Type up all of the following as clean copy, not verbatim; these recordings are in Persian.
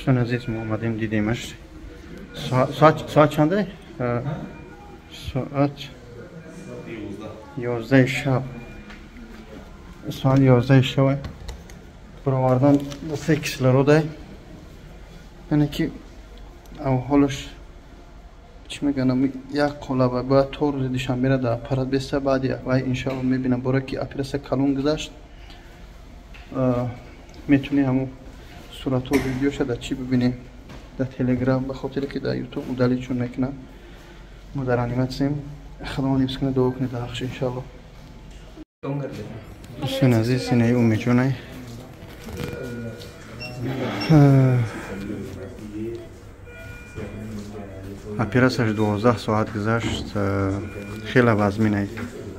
دوستان عزیز ما آمدیم دیدیمش. ساعت چنده؟ ساعت 11 شب. ساعت 11 شب برآوردن 3 کیلو ده. یعنی که حالش چی میگن یک قلبه باید تو روز دیشنبه را در پرد بسته بعد و انشاءالله میبینم برای که اپرس کلون گذشت میتونی همون صورت و ویدیوش در چی ببینیم در تلگرام به خاطر که در یوتیوب مدلی چون میکنم ما در انیمت سیم خدا نیست کنه دعا کنه در حقش انشاءالله. دوستان عزیز اینه امی جونه اپراسش 12 ساعت گذشت. خیلی وزمینه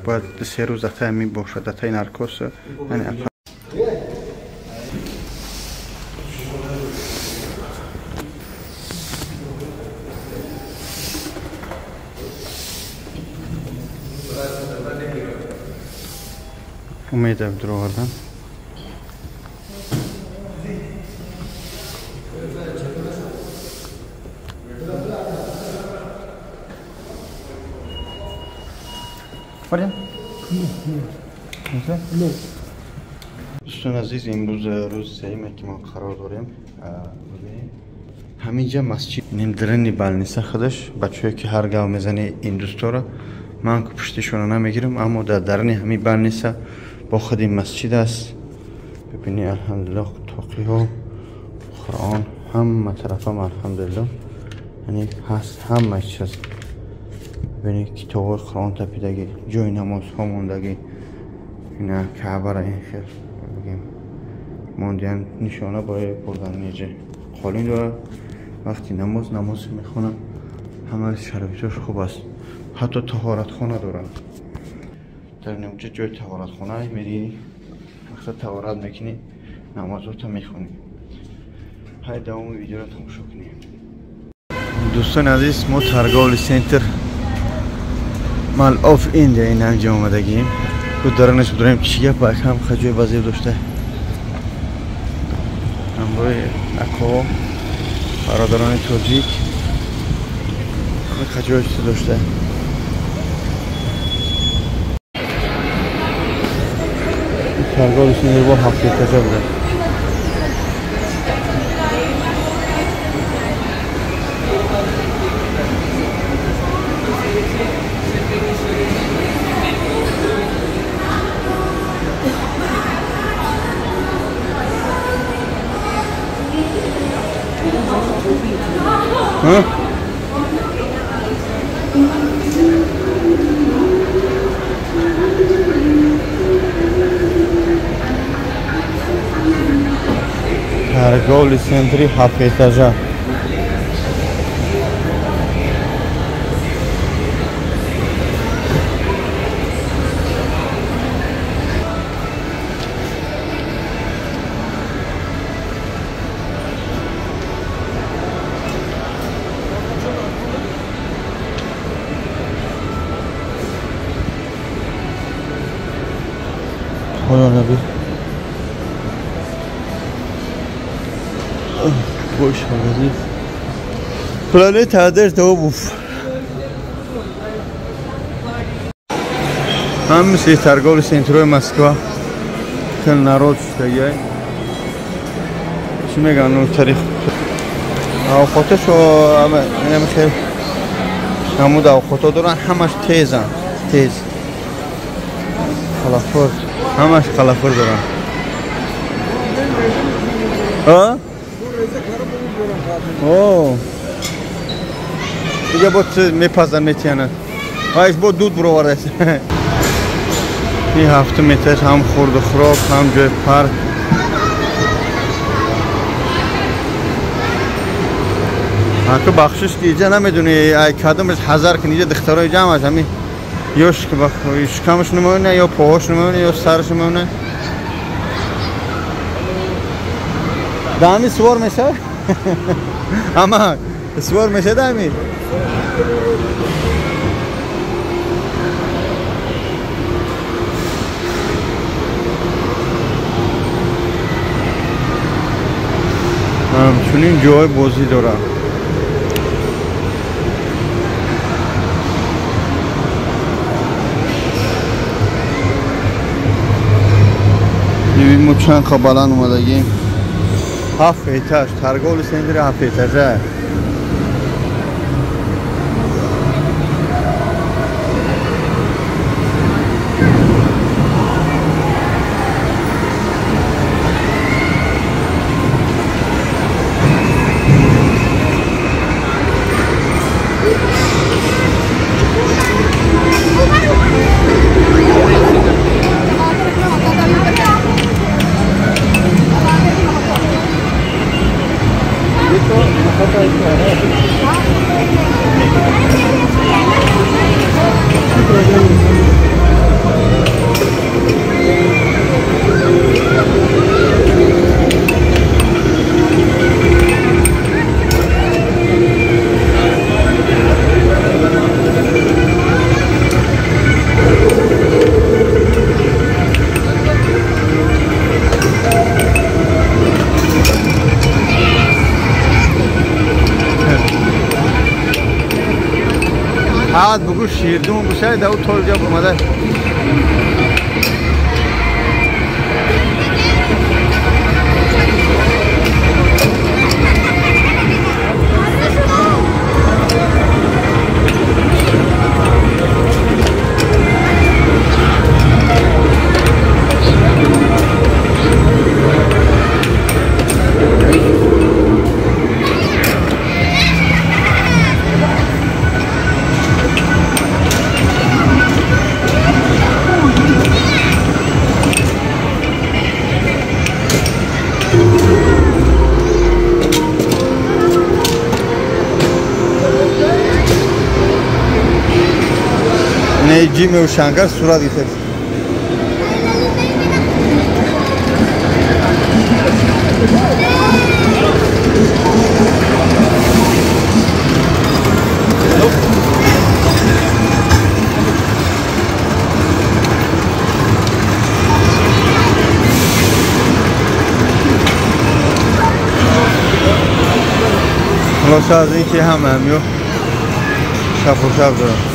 باید 3 روز دته می باشد دته نرکوس یعنی امیدم در آوردم. دوستان عزیز امروز روز سیمه که ما قرار داریم همینجا مسجد نیم درنی بل نیست خودش بچه‌ای که هر گاو میزنه این دوستا من که پشتشون نمیگیرم اما در درنی همین بل نیست با خود این مسجد است. ببینی الحمدلله تاقی ها قرآن همه طرف هم الحمدلله یعنی هست همه چیز. ببینی کتاب قرآن تپیدگی جای نماز ها موندگی اینا کعبه را این خیر بگیم موندین نشانه برای بردن نیجه قالین داره. وقتی نماز میخونم همه شرایطش خوب است. حتی طهارت خانه دارن در نموجه جای طهارت خانه میری وقتی طهارت میکنی نمازات میخونی. های دوام ویدیو را تماشا کنیم. دوستان عزیز ما ترگاول سنتر مال آف ایندیا این همجا آمدگیم و درنش بداریم چیه باید هم خجوی وزیر داشته همراه اکا برادران تاجیک همه خجویش داشته. ترگاول سنتر با هفته تجا بوده. ترگاول سنتری 7 etaja. خدا نبی خوش آمدید. پلاله تعدر تو بوف هم مثل ترگاول سنتروی مسکو خیلی نارود شده چی میگن اون تاریخ اوقاتش و همه خیلی همود اوقاتا دارن همش تیزن تیز خلافر همش خلافر دارن. ها؟ اوه دیگه بود میپزن میتینن وایش بود دود برو ورده این 7 متر هم خورد و خراب هم جای پارک حتی بخشش که اینجا نمیدونی ای کدومش هزار کنی اینجا دخترای جمع هست همین یوش که شکمش نمونه یا پاهاش نمونه یا سرش نمونه دامی سوار میشه اما سوار میشه دامی همچنین جای بازی دارم. ببین ما چند قبلان اومدگیم 7 ایتاژ ترگول سندر 7 ایتاژه. عاد بگو شیردون بشه دو تول جا اومده. جیم و شنگر صورت گرفت. خلاصه از این که همه همیو شف و شف دارم.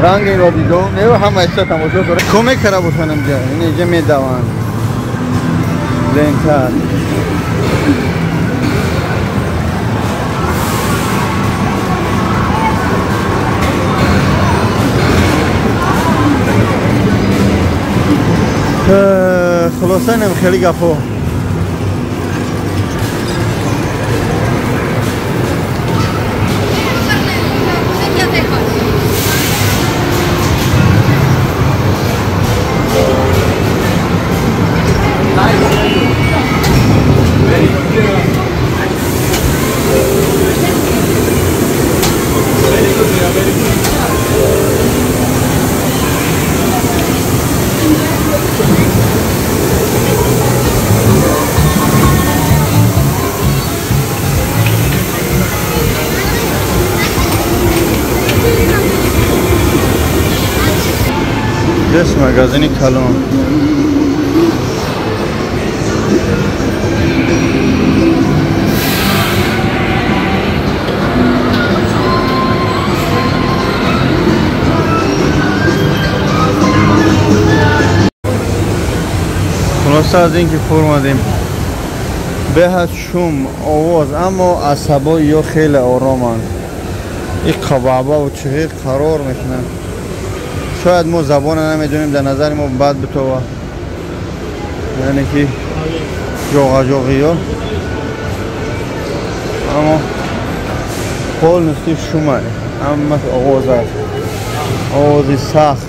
رنگ این را دیدم نیو همه ایسا تماشا داره کمک کرده باشنم جا این اینجا می دوان لینکر خلاصه نمی خیلی گفو This magazine kalon. خلاصه از اینکه فرمودیم به حد شوم آواز اما عصبا یا خیلی آرامن. این قبابه و چهیر قرار میکنن. شاید ما زبان نمیدونیم در نظر ما بد بتوه یعنی که جاغا جاغی ها اما قول نستی شما اما آواز هست آوازی سخت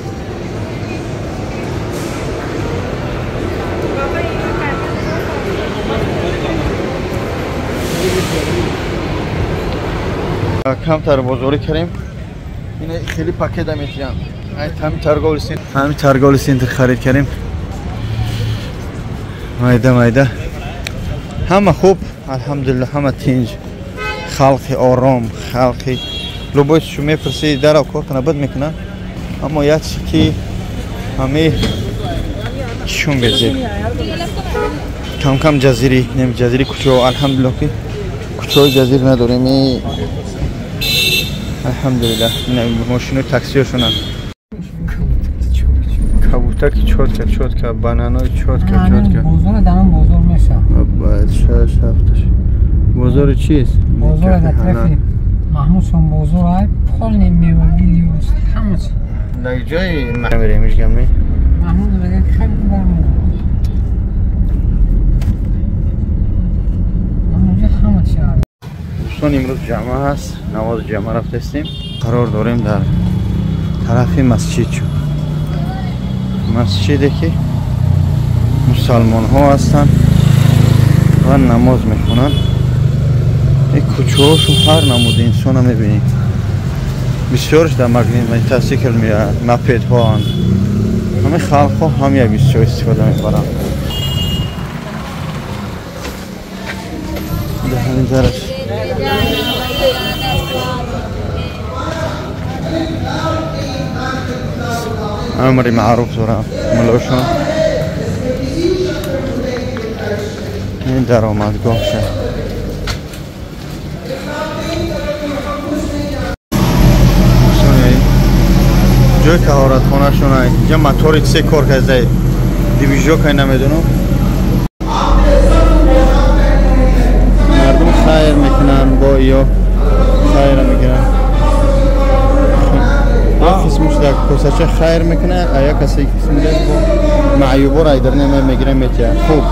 کمتر بازاری کردیم این خیلی پاکت هم میتونم همین ترگول سینتر خرید کردیم مایده همه خوب الحمدلله همه تینج خلق آرام، خلق لباس شو میپرسی در و کار کنه بد میکنن، اما یک چی که همه چون بزید کم کم جزیری نمی جزیری کوچه الحمدلله که کوچه جزیر نداریم. الحمدلله ماشین تاکسی هاشون هم کبوتر که چوت که بانانای چوت که بازار دام بازار میشه. باید شش هفتش بازار چیست؟ بازار طرفی محمود سون بازار های پول نمیوردی لیوست همه چی لایجای میریمش گمی محمود بگه خیلی برمون اونجا همه چی هست. دوستان امروز جمعه هست، نماز جمعه رفتیم، قرار داریم در طرف مسجد شو مسجدی که مسلمان ها هستن و نماز میخونن. این کوچه هاشون هر نمود انسان ها میبینیم، بسیارش در متاسیکل میاد، مپید ها هست، همه خلق ها همه بسیار استفاده میبرن. ده همین درش امری معروف دارم ملوشون این درآمدگاه شد. جای طهارت خانه شون اینجا موتور سه کار کرده دیویژو که نمیدونم مردم خیر میکنن با یا خیر میکنن. یا قسمش در کوسچه خیر میکنه یا کسی قسم دیگه با معیوب را در نمی میگیره میتونه خوب.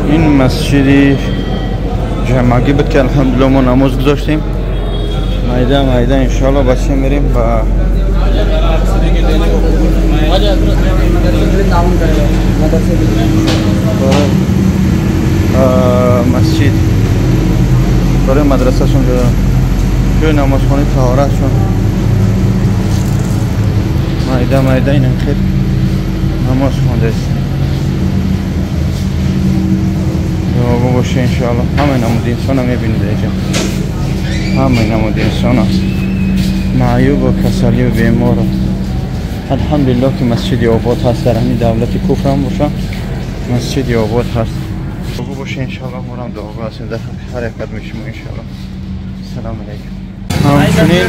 این مسجدی جمعگی بود که الحمدلله ما نماز گذاشتیم مایده انشاءالله بچه میریم و مسجد برای مدرسه شون جای نماز خانه طهارت شون مایده این خیر نماز خونده است جوابو باشه انشاءالله. همه نمود انسان هم میبینید اینجا، همه نمود انسان هم معیوب و کسلی و بیمار. الحمدلله که مسجد آباد هست در همین دولت کفر هم باشه مسجد آباد هست. جوابو باشه انشاءالله. ما هم دعا هستیم در حرکت میشیم انشاءالله. سلام علیکم. همچنین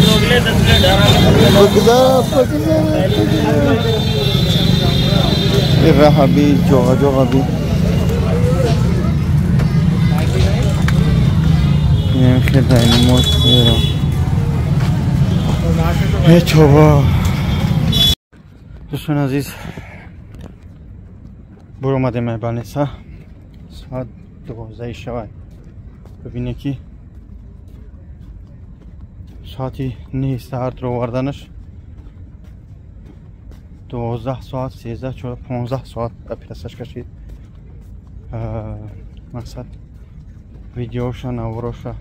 رهبی جوغا بی دایناموت میرم هیچ بابا دوستان عزیز برو اومده میبانیسا ساعت 12 شب ببینه که ساعتی نیست ساعت رو وردنش 12 ساعت 13 14 15 ساعت پیرسش کشید مقصد ویدیوشا نوروشا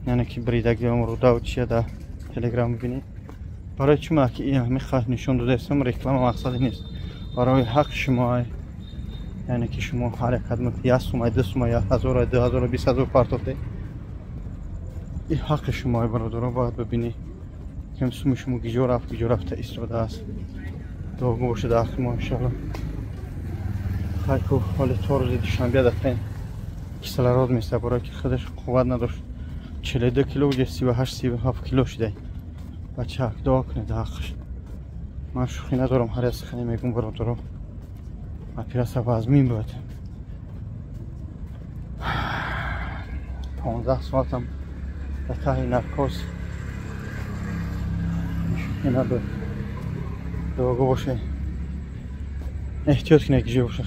یعنی که بریدگی رو داو چیه در تلگرام ببینید برای چما که این همه خواهد نشون داده استم رکلام مقصدی نیست برای حق شما یعنی که شما حرکت متی از سومای 2 سومای 1000 2000 20000 پارتوته این حق شما برادران باید ببینی که سوم شما گیجو رفته ایستاده است دو گوشه داخل ما انشالله خیلی حال طور زیدی شنبه دفعه کسلرات میسته برای که خودش قوت نداشت 42 کیلو و 38-37 کیلو شده بچه حق دعا کنه داخلش من شوخی ندارم هر از خیلی میگم برادران من پیرسه وزمین بود 15 ساعتم در ته نرکاز شوخی ندارم دوگو باشه احتیاط کنه که باشه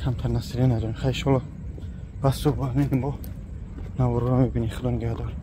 کمتر نصیری نداریم خیلی شالا بس تو با همین با نوار رو میبینی خدا نگهدار